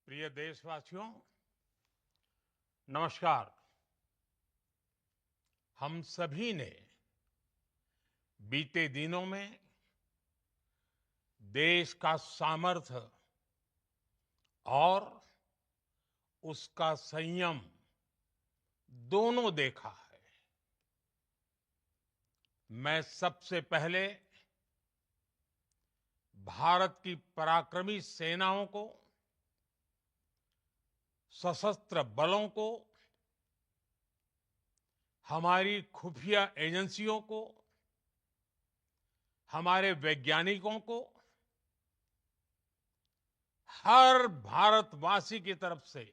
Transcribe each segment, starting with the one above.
प्रिय देशवासियों, नमस्कार। हम सभी ने बीते दिनों में देश का सामर्थ्य और उसका संयम दोनों देखा है। मैं सबसे पहले भारत की पराक्रमी सेनाओं को, सशस्त्र बलों को, हमारी खुफिया एजेंसियों को, हमारे वैज्ञानिकों को, हर भारतवासी की तरफ से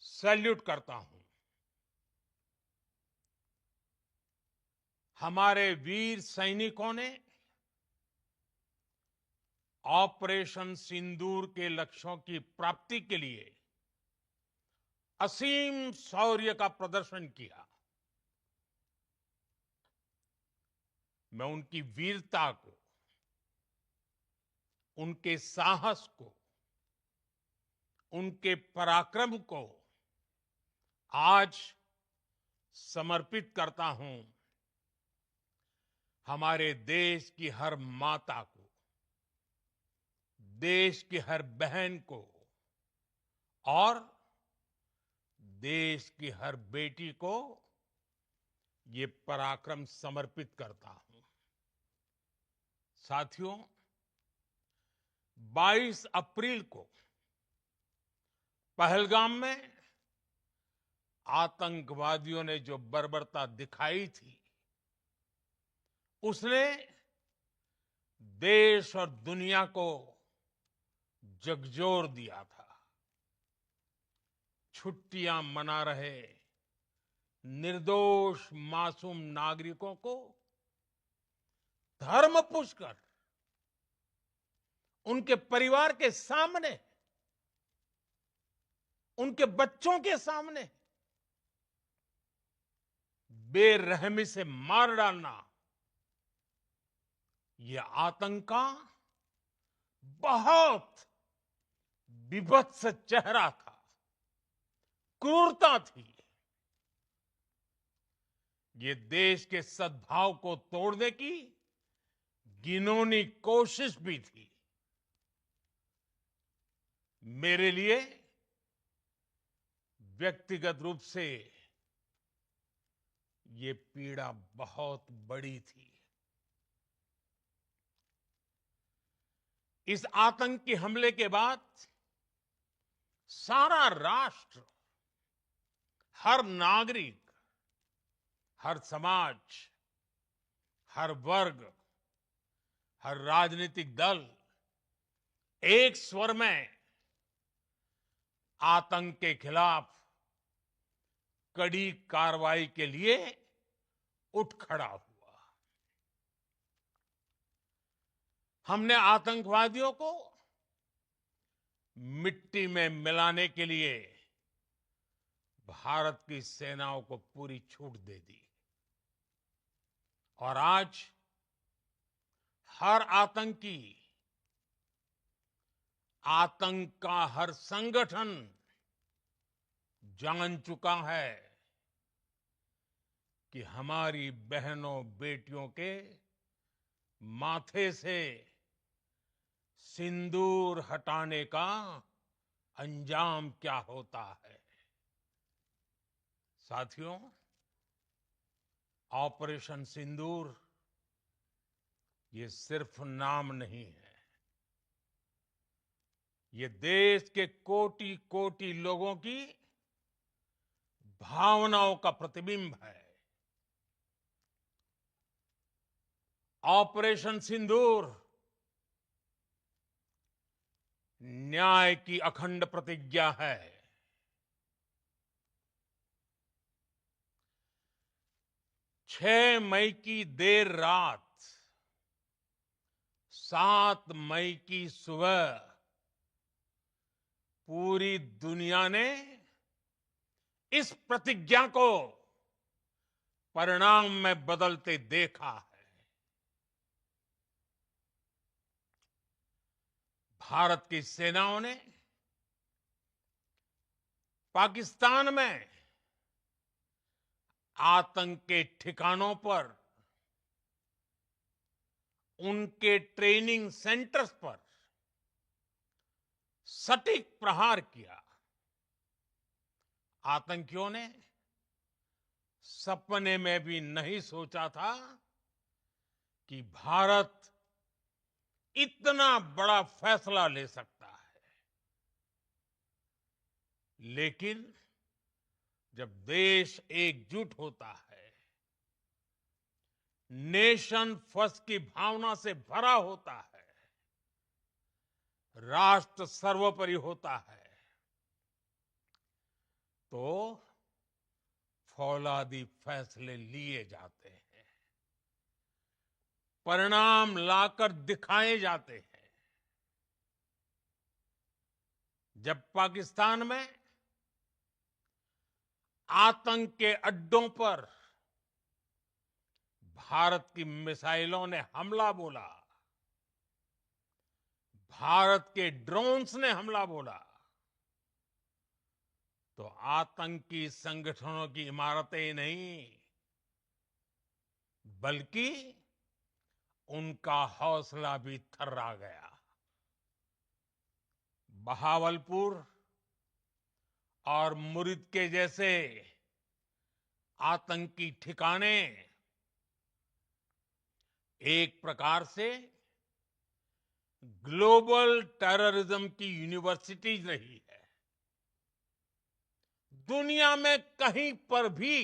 सैल्यूट करता हूं। हमारे वीर सैनिकों ने ऑपरेशन सिंदूर के लक्ष्यों की प्राप्ति के लिए असीम शौर्य का प्रदर्शन किया। मैं उनकी वीरता को, उनके साहस को, उनके पराक्रम को आज समर्पित करता हूं हमारे देश की हर माता को, देश की हर बहन को और देश की हर बेटी को ये पराक्रम समर्पित करता हूं। साथियों, 22 अप्रैल को पहलगाम में आतंकवादियों ने जो बर्बरता दिखाई थी, उसने देश और दुनिया को झकझोर दिया था। छुट्टियां मना रहे निर्दोष मासूम नागरिकों को धर्म पूछकर उनके परिवार के सामने, उनके बच्चों के सामने बेरहमी से मार डालना, यह आतंक का बहुत विभत्स चेहरा था, क्रूरता थी। ये देश के सद्भाव को तोड़ने की घिनौनी कोशिश भी थी। मेरे लिए व्यक्तिगत रूप से ये पीड़ा बहुत बड़ी थी। इस आतंकी हमले के बाद सारा राष्ट्र, हर नागरिक, हर समाज, हर वर्ग, हर राजनीतिक दल एक स्वर में आतंक के खिलाफ कड़ी कार्रवाई के लिए उठ खड़ा हुआ। हमने आतंकवादियों को मिट्टी में मिलाने के लिए भारत की सेनाओं को पूरी छूट दे दी और आज हर आतंकी, आतंक का हर संगठन जान चुका है कि हमारी बहनों बेटियों के माथे से सिंदूर हटाने का अंजाम क्या होता है। साथियों, ऑपरेशन सिंदूर ये सिर्फ नाम नहीं है, ये देश के कोटि कोटि लोगों की भावनाओं का प्रतिबिंब है। ऑपरेशन सिंदूर न्याय की अखंड प्रतिज्ञा है। 6 मई की देर रात, 7 मई की सुबह पूरी दुनिया ने इस प्रतिज्ञा को परिणाम में बदलते देखा है। भारत की सेनाओं ने पाकिस्तान में आतंक के ठिकानों पर, उनके ट्रेनिंग सेंटर्स पर सटीक प्रहार किया। आतंकियों ने सपने में भी नहीं सोचा था कि भारत इतना बड़ा फैसला ले सकता है। लेकिन जब देश एकजुट होता है, नेशन फर्स्ट की भावना से भरा होता है, राष्ट्र सर्वोपरि होता है, तो फौलादी फैसले लिए जाते हैं, परिणाम लाकर दिखाए जाते हैं। जब पाकिस्तान में आतंक के अड्डों पर भारत की मिसाइलों ने हमला बोला, भारत के ड्रोन्स ने हमला बोला, तो आतंकी संगठनों की इमारतें नहीं, बल्कि उनका हौसला भी थर्रा गया। बहावलपुर और मुरिद के जैसे आतंकी ठिकाने एक प्रकार से ग्लोबल टेररिज्म की यूनिवर्सिटीज रही है। दुनिया में कहीं पर भी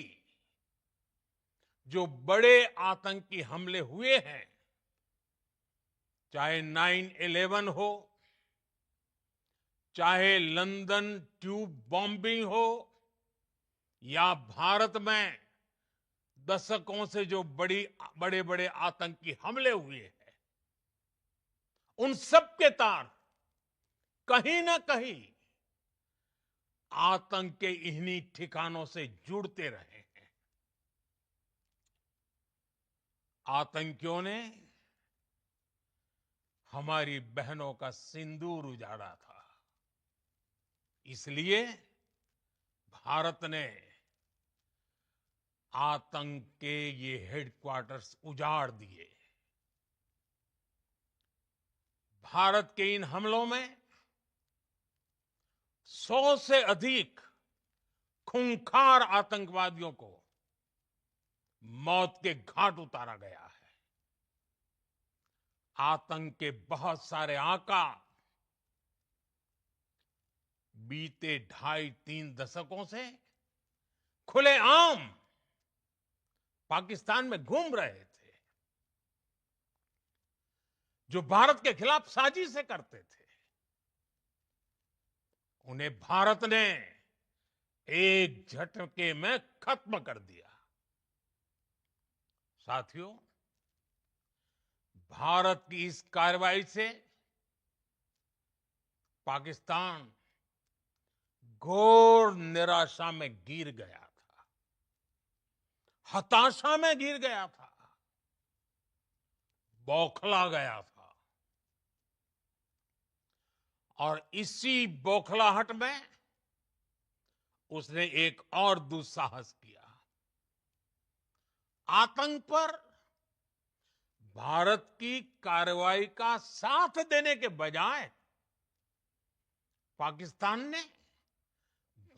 जो बड़े आतंकी हमले हुए हैं, चाहे 9/11 हो, चाहे लंदन ट्यूब बॉम्बिंग हो, या भारत में दशकों से जो बड़े बड़े आतंकी हमले हुए हैं, उन सब के तार कहीं ना कहीं आतंक के इन्हीं ठिकानों से जुड़ते रहे हैं। आतंकियों ने हमारी बहनों का सिंदूर उजाड़ा था, इसलिए भारत ने आतंक के ये हेडक्वार्टर्स उजाड़ दिए। भारत के इन हमलों में 100 से अधिक खूंखार आतंकवादियों को मौत के घाट उतारा गया है। आतंक के बहुत सारे आका बीते 2.5-3 दशकों से खुलेआम पाकिस्तान में घूम रहे थे, जो भारत के खिलाफ साजिशें करते थे। उन्हें भारत ने एक झटके में खत्म कर दिया। साथियों, भारत की इस कार्रवाई से पाकिस्तान घोर निराशा में गिर गया था, हताशा में गिर गया था, बौखला गया था। और इसी बौखलाहट में उसने एक और दुस्साहस किया। आतंक पर भारत की कार्रवाई का साथ देने के बजाय पाकिस्तान ने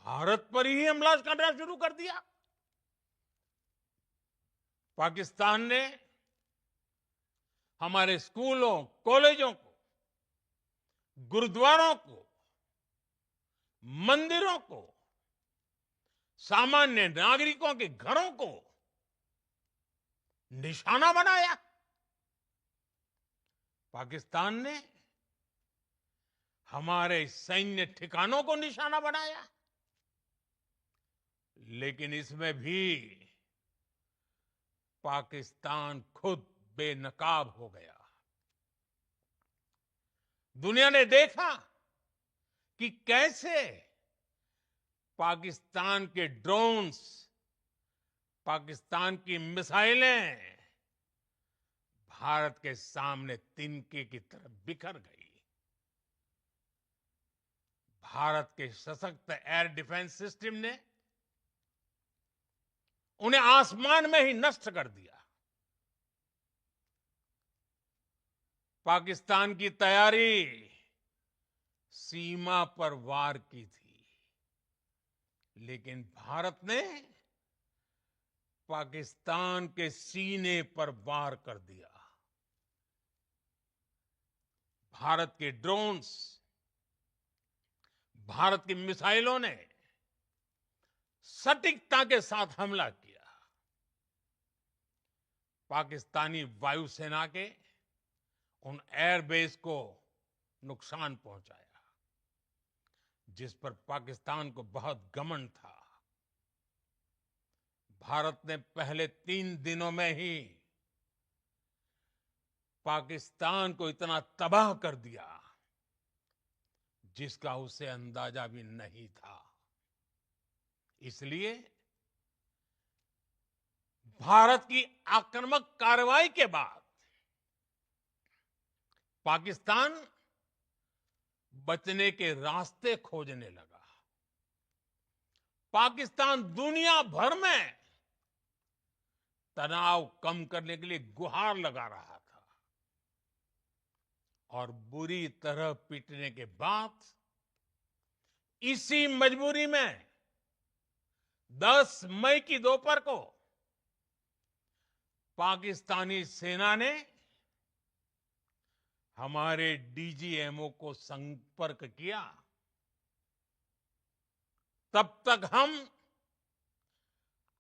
भारत पर ही हमला करना शुरू कर दिया। पाकिस्तान ने हमारे स्कूलों, कॉलेजों को, गुरुद्वारों को, मंदिरों को, सामान्य नागरिकों के घरों को निशाना बनाया। पाकिस्तान ने हमारे सैन्य ठिकानों को निशाना बनाया। लेकिन इसमें भी पाकिस्तान खुद बेनकाब हो गया। दुनिया ने देखा कि कैसे पाकिस्तान के ड्रोन्स, पाकिस्तान की मिसाइलें भारत के सामने तिनके की तरह बिखर गई। भारत के सशक्त एयर डिफेंस सिस्टम ने उन्हें आसमान में ही नष्ट कर दिया। पाकिस्तान की तैयारी सीमा पर वार की थी, लेकिन भारत ने पाकिस्तान के सीने पर वार कर दिया। भारत के ड्रोन्स, भारत की मिसाइलों ने सटीकता के साथ हमला किया। पाकिस्तानी वायुसेना के उन एयरबेस को नुकसान पहुंचाया, जिस पर पाकिस्तान को बहुत घमंड था। भारत ने पहले 3 दिनों में ही पाकिस्तान को इतना तबाह कर दिया, जिसका उसे अंदाजा भी नहीं था। इसलिए भारत की आक्रामक कार्रवाई के बाद पाकिस्तान बचने के रास्ते खोजने लगा। पाकिस्तान दुनिया भर में तनाव कम करने के लिए गुहार लगा रहा था, और बुरी तरह पीटने के बाद इसी मजबूरी में 10 मई की दोपहर को पाकिस्तानी सेना ने हमारे डीजीएमओ को संपर्क किया। तब तक हम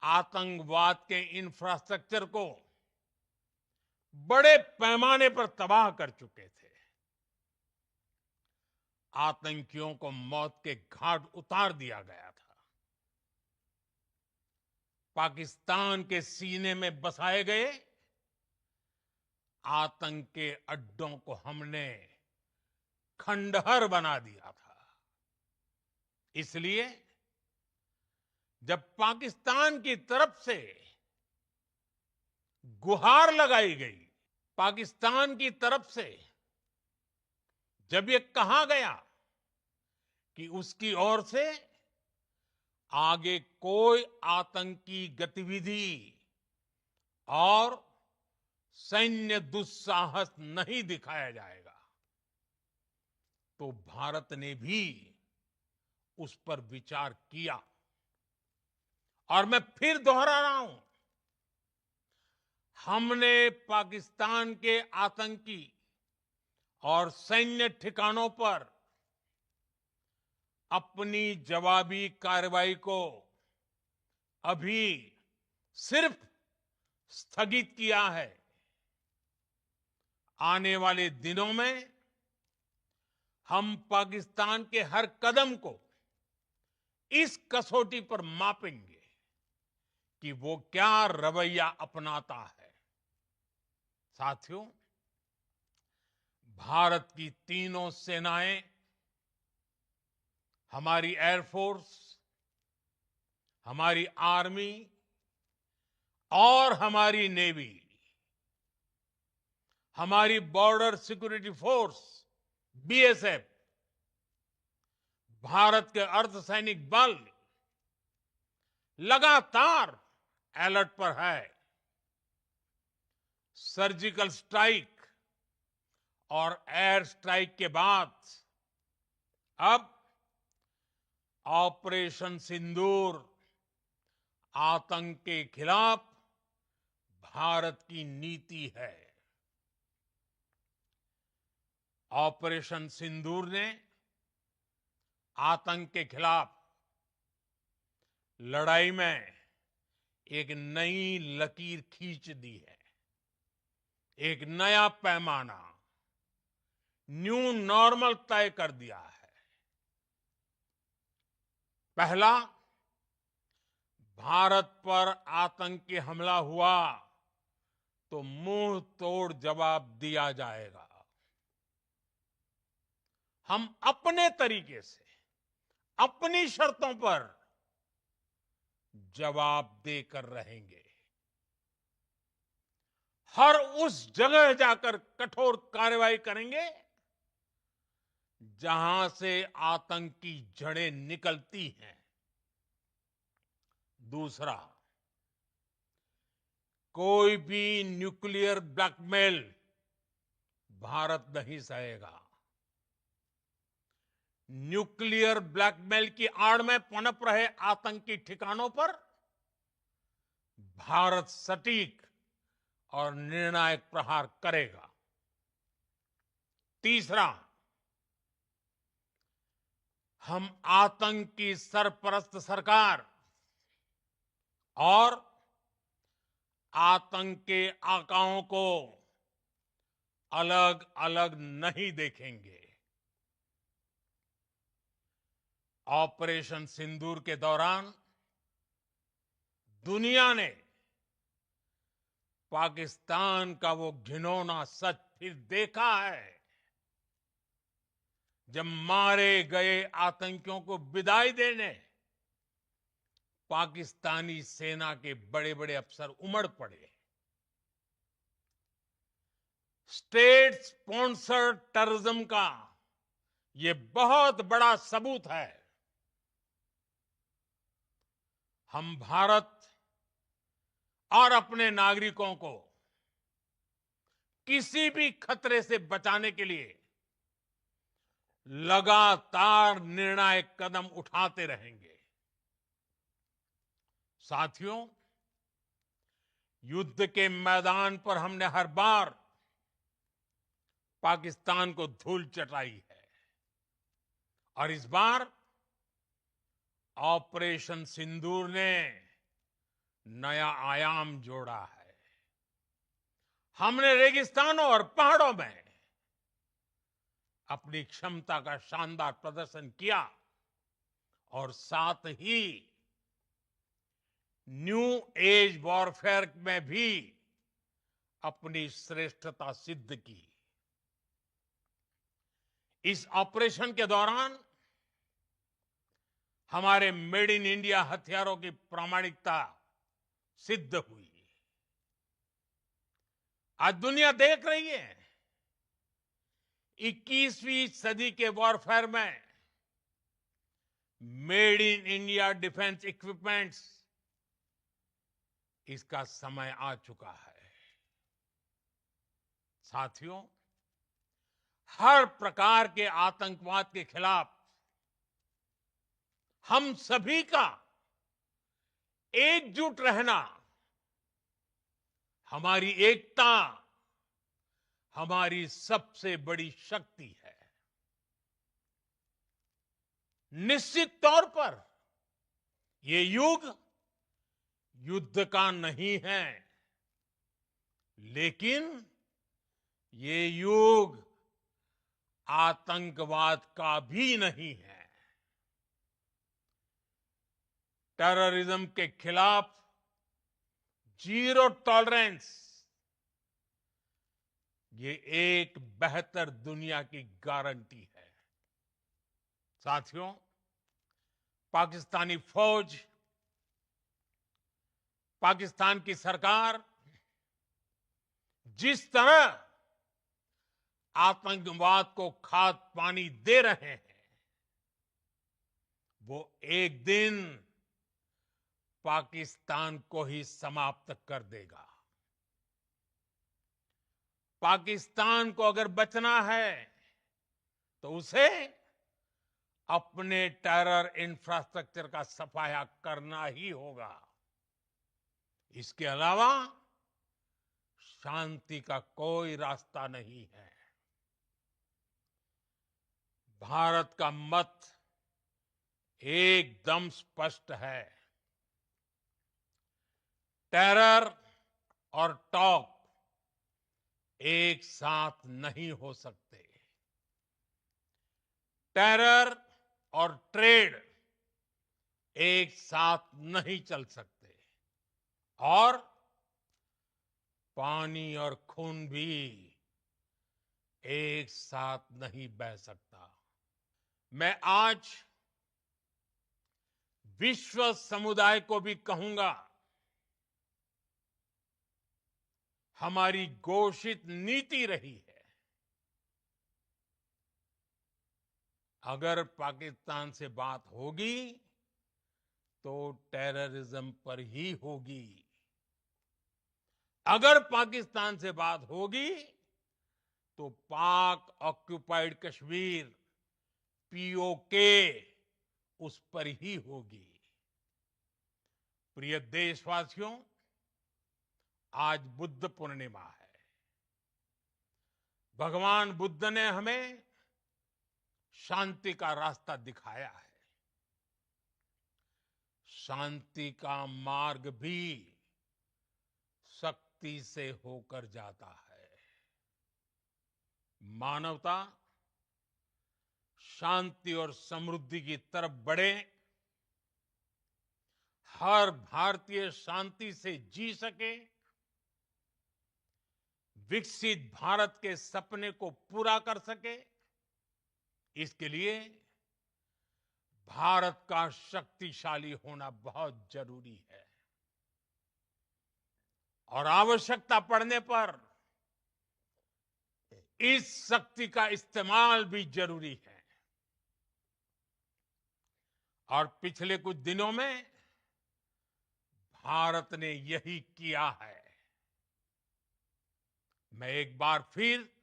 आतंकवाद के इंफ्रास्ट्रक्चर को बड़े पैमाने पर तबाह कर चुके थे। आतंकियों को मौत के घाट उतार दिया गया था। पाकिस्तान के सीने में बसाए गए आतंक के अड्डों को हमने खंडहर बना दिया था। इसलिए जब पाकिस्तान की तरफ से गुहार लगाई गई, पाकिस्तान की तरफ से जब ये कहा गया कि उसकी ओर से आगे कोई आतंकी गतिविधि और सैन्य दुस्साहस नहीं दिखाया जाएगा, तो भारत ने भी उस पर विचार किया। और मैं फिर दोहरा रहा हूं, हमने पाकिस्तान के आतंकी और सैन्य ठिकानों पर अपनी जवाबी कार्रवाई को अभी सिर्फ स्थगित किया है। आने वाले दिनों में हम पाकिस्तान के हर कदम को इस कसौटी पर मापेंगे कि वो क्या रवैया अपनाता है। साथियों, भारत की तीनों सेनाएं, हमारी एयरफोर्स, हमारी आर्मी और हमारी नेवी, हमारी border security force BSF, Bharat के अर्धसैनिक बल लगातार अलर्ट पर है। सर्जिकल स्ट्राइक और एयर स्ट्राइक के बाद अब ऑपरेशन सिंदूर आतंक के खिलाफ भारत की नीति है। ऑपरेशन सिंदूर ने आतंक के खिलाफ लड़ाई में एक नई लकीर खींच दी है। एक नया पैमाना, न्यू नॉर्मल तय कर दिया है। पहला, भारत पर आतंकी हमला हुआ तो मुंह तोड़ जवाब दिया जाएगा। हम अपने तरीके से, अपनी शर्तों पर जवाब देकर रहेंगे। हर उस जगह जाकर कठोर कार्रवाई करेंगे जहां से आतंक की जड़ें निकलती हैं। दूसरा, कोई भी न्यूक्लियर ब्लैकमेल भारत नहीं सहेगा। न्यूक्लियर ब्लैकमेल की आड़ में पनप रहे आतंकी ठिकानों पर भारत सटीक और निर्णायक प्रहार करेगा। तीसरा, हम आतंक की सरपरस्त सरकार और आतंक के आकाओं को अलग अलग नहीं देखेंगे। ऑपरेशन सिंदूर के दौरान दुनिया ने पाकिस्तान का वो घिनौना सच फिर देखा है, जब मारे गए आतंकियों को विदाई देने पाकिस्तानी सेना के बड़े बड़े अफसर उमड़ पड़े। स्टेट स्पॉन्सर्ड टेररिज्म का ये बहुत बड़ा सबूत है। हम भारत और अपने नागरिकों को किसी भी खतरे से बचाने के लिए लगातार निर्णायक कदम उठाते रहेंगे। साथियों, युद्ध के मैदान पर हमने हर बार पाकिस्तान को धूल चटाई है और इस बार ऑपरेशन सिंदूर ने नया आयाम जोड़ा है। हमने रेगिस्तानों और पहाड़ों में अपनी क्षमता का शानदार प्रदर्शन किया और साथ ही न्यू एज वॉरफेयर में भी अपनी श्रेष्ठता सिद्ध की। इस ऑपरेशन के दौरान हमारे मेड इन इंडिया हथियारों की प्रामाणिकता सिद्ध हुई। आज दुनिया देख रही है 21वीं सदी के वॉरफेयर में made in India defence equipments, इसका समय आ चुका है। साथियों, हर प्रकार के आतंकवाद के खिलाफ हम सभी का एकजुट रहना, हमारी एकता हमारी सबसे बड़ी शक्ति है। निश्चित तौर पर ये युग युद्ध का नहीं है, लेकिन ये युग आतंकवाद का भी नहीं है। टेररिज्म के खिलाफ जीरो टॉलरेंस, ये एक बेहतर दुनिया की गारंटी है। साथियों, पाकिस्तानी फौज, पाकिस्तान की सरकार जिस तरह आतंकवाद को खाद पानी दे रहे हैं, वो एक दिन पाकिस्तान को ही समाप्त कर देगा। पाकिस्तान को अगर बचना है तो उसे अपने टेरर इंफ्रास्ट्रक्चर का सफाया करना ही होगा। इसके अलावा शांति का कोई रास्ता नहीं है। भारत का मत एकदम स्पष्ट है। टेरर और टॉप एक साथ नहीं हो सकते। टेरर और ट्रेड एक साथ नहीं चल सकते और पानी और खून भी एक साथ नहीं बह सकता। मैं आज विश्व समुदाय को भी कहूंगा, हमारी घोषित नीति रही है अगर पाकिस्तान से बात होगी तो टेररिज्म पर ही होगी। अगर पाकिस्तान से बात होगी तो पाक ऑक्युपाइड कश्मीर पीओके उस पर ही होगी। प्रिय देशवासियों, आज बुद्ध पूर्णिमा है। भगवान बुद्ध ने हमें शांति का रास्ता दिखाया है। शांति का मार्ग भी शक्ति से होकर जाता है। मानवता शांति और समृद्धि की तरफ बढ़े, हर भारतीय शांति से जी सके, विकसित भारत के सपने को पूरा कर सके, इसके लिए भारत का शक्तिशाली होना बहुत जरूरी है। और आवश्यकता पड़ने पर इस शक्ति का इस्तेमाल भी जरूरी है। और पिछले कुछ दिनों में भारत ने यही किया है। मैं एक बार फिर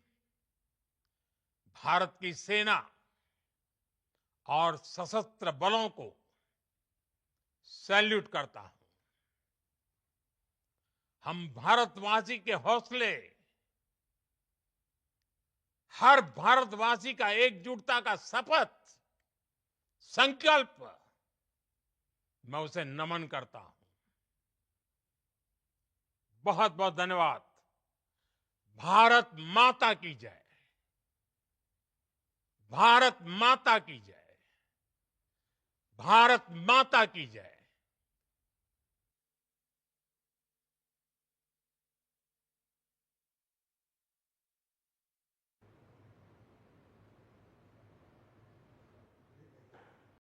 भारत की सेना और सशस्त्र बलों को सैल्यूट करता हूं। हम भारतवासी के हौसले, हर भारतवासी का एकजुटता का शपथ, संकल्प, मैं उसे नमन करता हूं। बहुत बहुत धन्यवाद। भारत माता की जय। भारत माता की जय। भारत माता की जय।